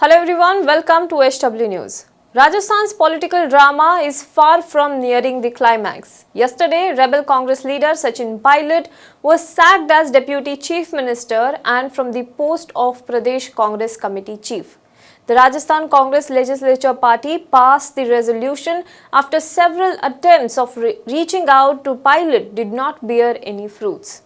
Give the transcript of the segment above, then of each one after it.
Hello everyone, welcome to HW News. Rajasthan's political drama is far from nearing the climax. Yesterday, Rebel Congress leader Sachin Pilot was sacked as Deputy Chief Minister and from the post of Pradesh Congress Committee Chief. The Rajasthan Congress Legislature Party passed the resolution after several attempts of reaching out to Pilot did not bear any fruits.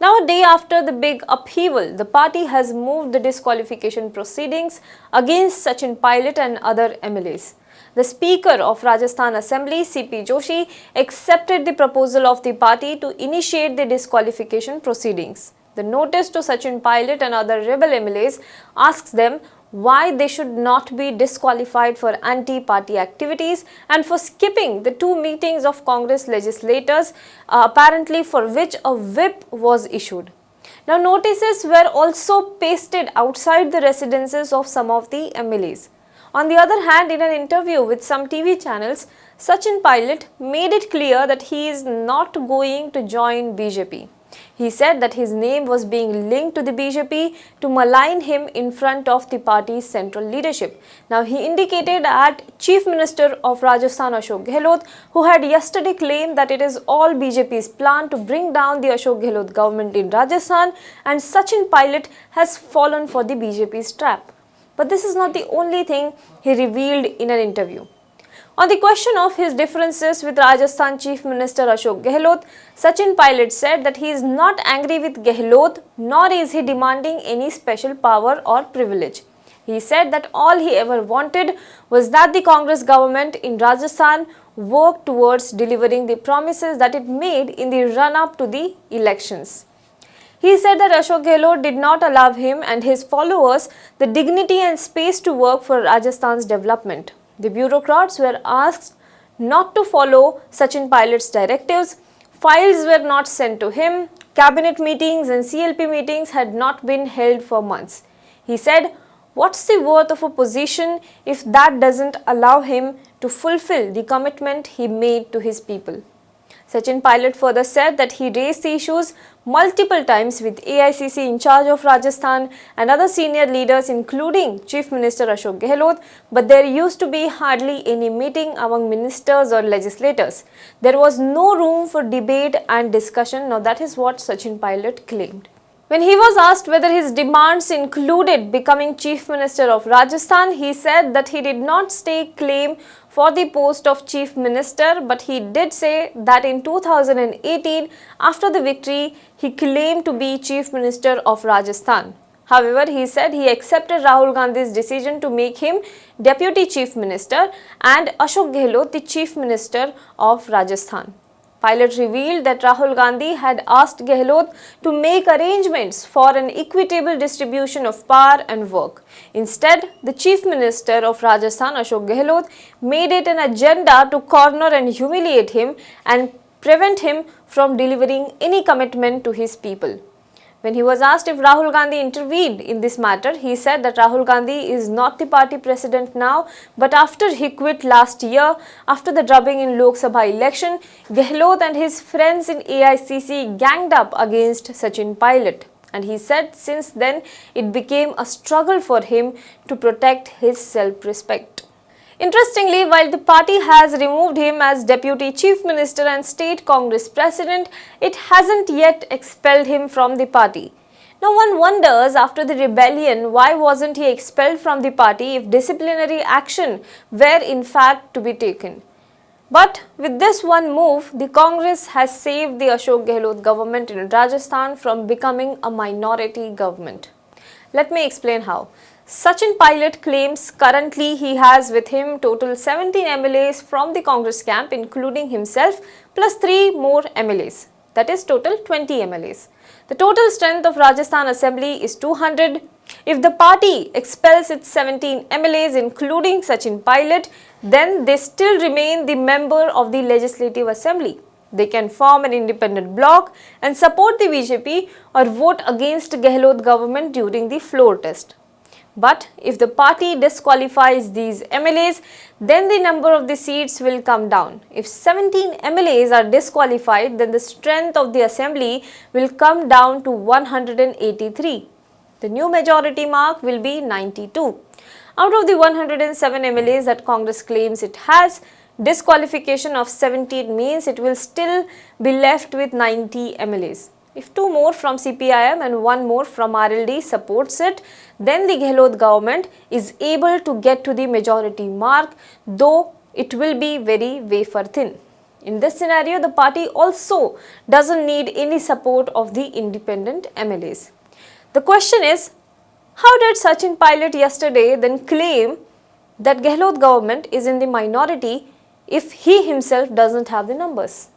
Now, a day after the big upheaval, the party has moved the disqualification proceedings against Sachin Pilot and other MLAs. The Speaker of Rajasthan Assembly, C.P. Joshi, accepted the proposal of the party to initiate the disqualification proceedings. The notice to Sachin Pilot and other rebel MLAs asks them why they should not be disqualified for anti-party activities and for skipping the two meetings of Congress legislators, apparently for which a whip was issued. Now, notices were also pasted outside the residences of some of the MLAs. On the other hand, in an interview with some TV channels, Sachin Pilot made it clear that he is not going to join BJP. He said that his name was being linked to the BJP to malign him in front of the party's central leadership. Now, he indicated that Chief Minister of Rajasthan Ashok Gehlot, who had yesterday claimed that it is all BJP's plan to bring down the Ashok Gehlot government in Rajasthan, and Sachin Pilot has fallen for the BJP's trap. But this is not the only thing he revealed in an interview. On the question of his differences with Rajasthan Chief Minister Ashok Gehlot, Sachin Pilot said that he is not angry with Gehlot, nor is he demanding any special power or privilege. He said that all he ever wanted was that the Congress government in Rajasthan work towards delivering the promises that it made in the run-up to the elections. He said that Ashok Gehlot did not allow him and his followers the dignity and space to work for Rajasthan's development. The bureaucrats were asked not to follow Sachin Pilot's directives, files were not sent to him, cabinet meetings and CLP meetings had not been held for months. He said, what's the worth of a position if that doesn't allow him to fulfill the commitment he made to his people? Sachin Pilot further said that he raised the issues multiple times with AICC in charge of Rajasthan and other senior leaders including Chief Minister Ashok Gehlot, but there used to be hardly any meeting among ministers or legislators. There was no room for debate and discussion. Now that is what Sachin Pilot claimed. When he was asked whether his demands included becoming Chief Minister of Rajasthan, he said that he did not stake claim for the post of Chief Minister, but he did say that in 2018, after the victory, he claimed to be Chief Minister of Rajasthan. However, he said he accepted Rahul Gandhi's decision to make him Deputy Chief Minister and Ashok Gehlot the Chief Minister of Rajasthan. Pilot revealed that Rahul Gandhi had asked Gehlot to make arrangements for an equitable distribution of power and work. Instead, the Chief Minister of Rajasthan, Ashok Gehlot, made it an agenda to corner and humiliate him and prevent him from delivering any commitment to his people. When he was asked if Rahul Gandhi intervened in this matter, he said that Rahul Gandhi is not the party president now, but after he quit last year, after the drubbing in Lok Sabha election, Gehlot and his friends in AICC ganged up against Sachin Pilot. And he said since then, it became a struggle for him to protect his self-respect. Interestingly, while the party has removed him as Deputy Chief Minister and State Congress President, it hasn't yet expelled him from the party. Now one wonders after the rebellion, why wasn't he expelled from the party if disciplinary action were in fact to be taken? But with this one move, the Congress has saved the Ashok Gehlot government in Rajasthan from becoming a minority government. Let me explain how. Sachin Pilot claims currently he has with him total 17 MLAs from the Congress camp including himself plus 3 more MLAs. That is total 20 MLAs. The total strength of Rajasthan Assembly is 200. If the party expels its 17 MLAs including Sachin Pilot, then they still remain the member of the Legislative Assembly. They can form an independent bloc and support the BJP or vote against Gehlot government during the floor test. But if the party disqualifies these MLAs, then the number of the seats will come down. If 17 MLAs are disqualified, then the strength of the assembly will come down to 183. The new majority mark will be 92. Out of the 107 MLAs that Congress claims it has, disqualification of 17 means it will still be left with 90 MLAs. If 2 more from CPIM and 1 more from RLD supports it, then the Gehlot government is able to get to the majority mark, though it will be very wafer thin. In this scenario, the party also doesn't need any support of the independent MLAs. The question is, how did Sachin Pilot yesterday then claim that Gehlot government is in the minority if he himself doesn't have the numbers?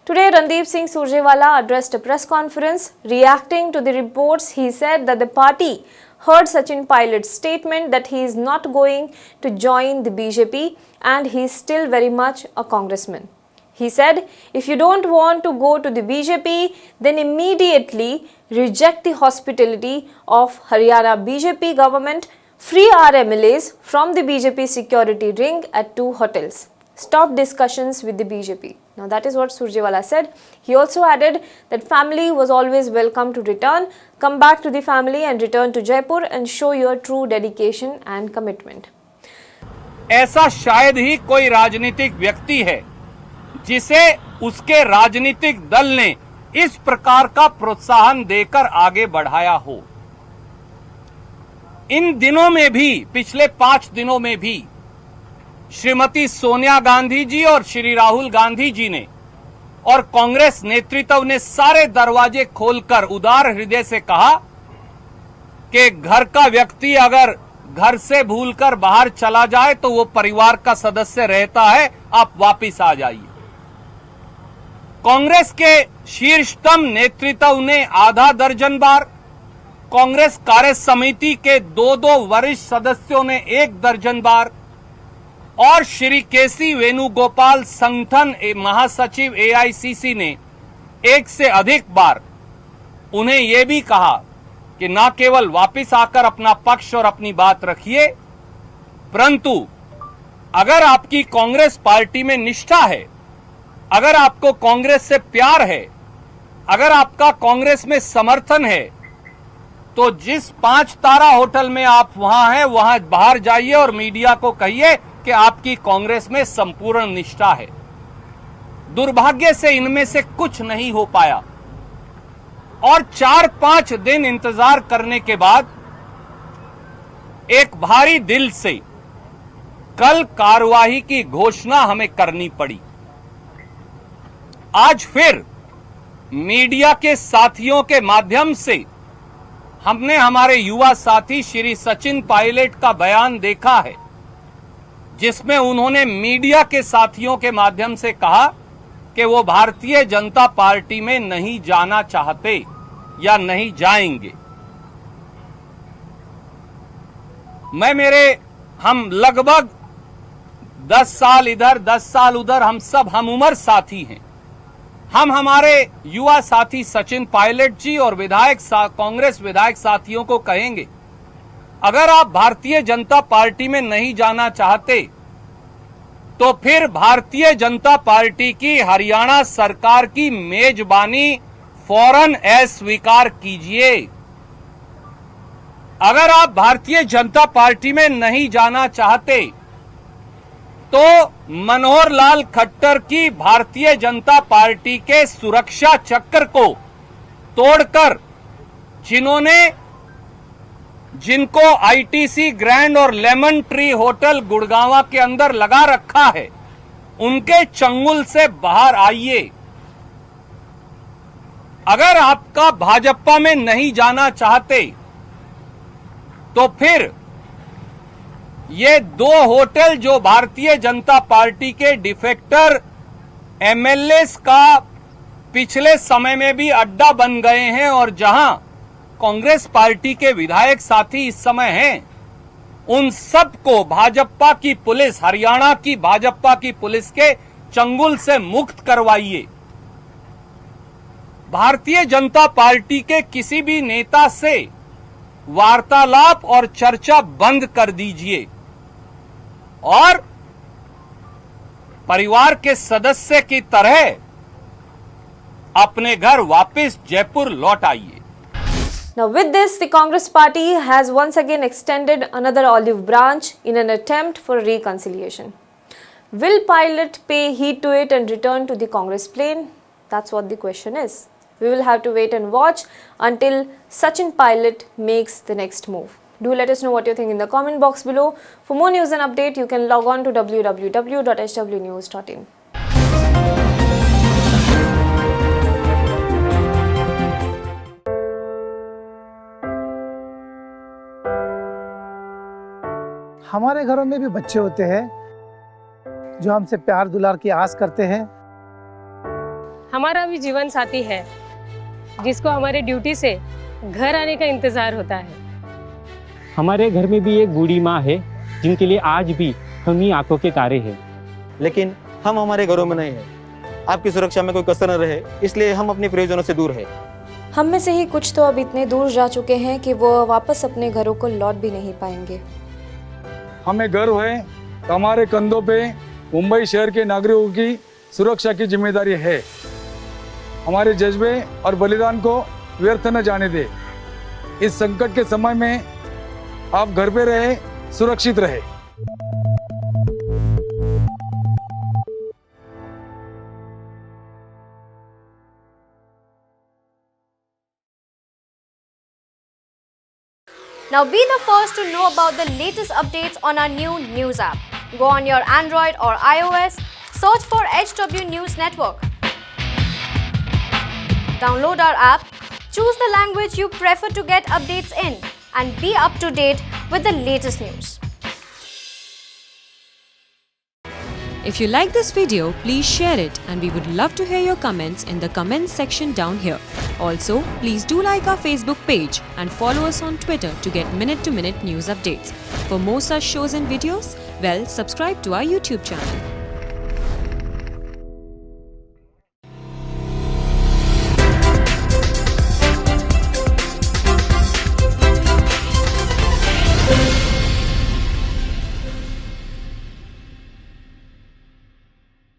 Today, Randeep Singh Surjewala addressed a press conference. Reacting to the reports, he said that the party heard Sachin Pilot's statement that he is not going to join the BJP and he is still very much a congressman. He said, if you don't want to go to the BJP, then immediately reject the hospitality of Haryana BJP government, free our MLAs from the BJP security ring at 2 hotels. Stop discussions with the BJP. Now that is what Surjewala said. He also added that family was always welcome to return. Come back to the family and return to Jaipur and show your true dedication and commitment. ऐसा शायद ही कोई राजनीतिक व्यक्ति है जिसे उसके राजनीतिक दल ने इस प्रकार का प्रोत्साहन देकर आगे बढ़ाया हो। इन दिनों में भी, पिछले 5 दिनों में भी श्रीमती सोनिया गांधी जी और श्री राहुल गांधी जी ने और कांग्रेस नेतृत्व ने सारे दरवाजे खोलकर उदार हृदय से कहा कि घर का व्यक्ति अगर घर से भूलकर बाहर चला जाए तो वो परिवार का सदस्य रहता है, आप वापिस आ जाइए। कांग्रेस के शीर्षतम नेतृत्व ने आधा दर्जन बार, कांग्रेस कार्य समिति के 2 वरिष्ठ सदस्यों ने 1 दर्जन बार और श्री केसी वेणुगोपाल संगठन महासचिव AICC ने 1 से अधिक बार उन्हें यह भी कहा कि न केवल वापस आकर अपना पक्ष और अपनी बात रखिए, परंतु अगर आपकी कांग्रेस पार्टी में निष्ठा है, अगर आपको कांग्रेस से प्यार है, अगर आपका कांग्रेस में समर्थन है, तो जिस 5 तारा होटल में आप वहां हैं, वहां बाहर जाइए और मीडिया को कहिए कि आपकी कांग्रेस में संपूर्ण निष्ठा है। दुर्भाग्य से इनमें से कुछ नहीं हो पाया और 4-5 दिन इंतजार करने के बाद एक भारी दिल से कल कार्यवाही की घोषणा हमें करनी पड़ी। आज फिर मीडिया के साथियों के माध्यम से हमने हमारे युवा साथी श्री सचिन पायलट का बयान देखा है, जिसमें उन्होंने मीडिया के साथियों के माध्यम से कहा कि वो भारतीय जनता पार्टी में नहीं जाना चाहते या नहीं जाएंगे। हम लगभग 10 साल इधर 10 साल उधर, हम सब हम उम्र साथी हैं। हम हमारे युवा साथी सचिन पायलट जी और कांग्रेस विधायक साथियों को कहेंगे, अगर आप भारतीय जनता पार्टी में नहीं जाना चाहते तो फिर भारतीय जनता पार्टी की हरियाणा सरकार की मेजबानी फौरन अस्वीकार कीजिए। अगर आप भारतीय जनता पार्टी में नहीं जाना चाहते तो मनोहर लाल खट्टर की भारतीय जनता पार्टी के सुरक्षा चक्र को तोड़कर जिनको ITC ग्रैंड और लेमन ट्री होटल गुड़गांव के अंदर लगा रखा है, उनके चंगुल से बाहर आइए। अगर आपका भाजपा में नहीं जाना चाहते तो फिर ये 2 होटल जो भारतीय जनता पार्टी के डिफेक्टर MLAs का पिछले समय में भी अड्डा बन गए हैं और जहां कांग्रेस पार्टी के विधायक साथी इस समय हैं, उन सबको भाजपा की पुलिस, हरियाणा की भाजपा की पुलिस के चंगुल से मुक्त करवाइए। भारतीय जनता पार्टी के किसी भी नेता से वार्तालाप और चर्चा बंद कर दीजिए और परिवार के सदस्य की तरह अपने घर वापस जयपुर लौट आइए। Now, with this, the Congress party has once again extended another olive branch in an attempt for reconciliation. Will Pilot pay heed to it and return to the Congress plane? That's what the question is. We will have to wait and watch until Sachin Pilot makes the next move. Do let us know what you think in the comment box below. For more news and update, you can log on to www.hwnews.in. हमारे घरों में भी बच्चे होते हैं जो हमसे प्यार दुलार की आस करते हैं। हमारा भी जीवन साथी है जिसको हमारे ड्यूटी से घर आने का इंतजार होता है। हमारे घर में भी एक बूढ़ी माँ है जिनके लिए आज भी हम ही आंखों के तारे हैं। लेकिन हम हमारे घरों में नहीं हैं। आपकी सुरक्षा में कोई कसर न रहे, इसलिए हम अपने प्रियजनों से दूर हैं। हम में से ही कुछ तो अब इतने दूर जा चुके हैं कि वो वापस अपने घरों को लौट भी नहीं पाएंगे। हमें गर्व है कि हमारे कंधों पे मुंबई शहर के नागरिकों की सुरक्षा की जिम्मेदारी है। हमारे जज्बे और बलिदान को व्यर्थ न जाने दे। इस संकट के समय में आप घर पे रहे, सुरक्षित रहे। Now be the first to know about the latest updates on our new news app. Go on your Android or iOS, search for HW News Network. Download our app, choose the language you prefer to get updates in, and be up to date with the latest news. If you like this video, please share it, and we would love to hear your comments in the comments section down here. Also, please do like our Facebook page and follow us on Twitter to get minute-to-minute news updates. For more such shows and videos, well, subscribe to our YouTube channel.